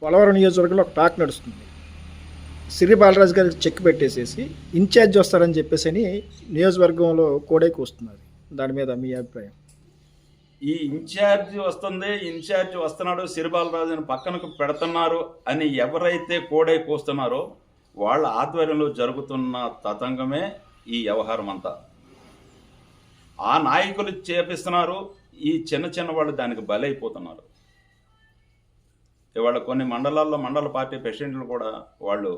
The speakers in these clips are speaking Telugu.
పోలవరం నియోజకవర్గంలో ఒక టాక్ నడుస్తుంది. సిరి బాలరాజు గారికి చెక్ పెట్టేసేసి ఇన్ఛార్జ్ వస్తారని చెప్పేసి అని నియోజకవర్గంలో కోడైకి వస్తున్నారు. దాని మీద మీ అభిప్రాయం? ఈ ఇన్ఛార్జ్ వస్తున్నాడు, సిరి బాలరాజుని పక్కనకు పెడుతున్నారు అని ఎవరైతే కోడై కూస్తున్నారో వాళ్ళ ఆధ్వర్యంలో జరుగుతున్న తతంగమే ఈ వ్యవహారం అంతా. ఆ నాయకులు చేపిస్తున్నారు, ఈ చిన్న చిన్న వాళ్ళు దానికి బలైపోతున్నారు. ఇవాళ కొన్ని మండలాల్లో మండల పార్టీ ప్రెసిడెంట్లు కూడా వాళ్ళు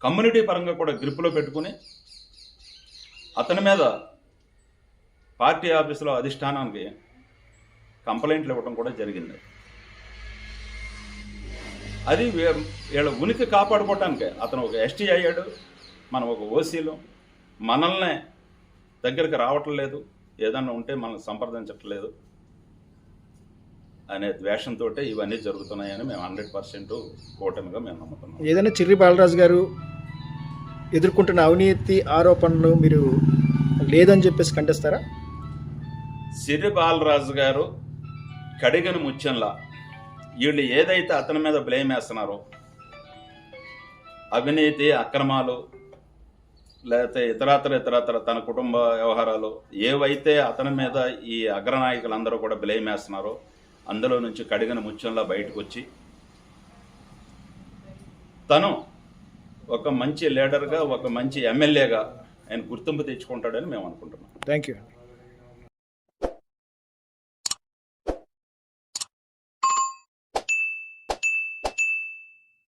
కమ్యూనిటీ పరంగా కూడా గ్రిప్లో పెట్టుకుని అతని మీద పార్టీ ఆఫీసులో అధిష్టానానికి కంప్లైంట్లు ఇవ్వడం కూడా జరిగింది. అది వీళ్ళ ఉనికి కాపాడుకోవటానికే. అతను ఒక ఎస్టీ అయ్యాడు, మనం ఒక ఓసీలు, మనల్నే దగ్గరికి రావట్లేదు, ఏదన్నా ఉంటే మనల్ని సంప్రదించట్లేదు అనే ద్వేషంతో ఇవన్నీ జరుగుతున్నాయని మేము 100% కూటమిగా మేము నమ్ముతున్నాం. ఏదైనా చిర్రి బాలరాజు గారు ఎదుర్కొంటున్న అవినీతి ఆరోపణలు మీరు లేదని చెప్పేసి ఖండిస్తారా? సిరి బాలరాజు గారు కడిగని ముత్యంలా వీళ్ళు ఏదైతే అతని మీద బ్లేమ్ వేస్తున్నారో, అవినీతి అక్రమాలు లేకపోతే ఇతరత్ర తన కుటుంబ వ్యవహారాలు ఏవైతే అతని మీద ఈ అగ్రనాయకులందరూ కూడా బ్లేమ్ వేస్తున్నారో అందులో నుంచి కడిగిన ముత్యంలా బయటకు వచ్చి తను ఒక మంచి లీడర్గా, ఒక మంచి ఎమ్మెల్యేగా ఆయన గుర్తింపు తెచ్చుకుంటాడని మేము అనుకుంటున్నాం. Thank you.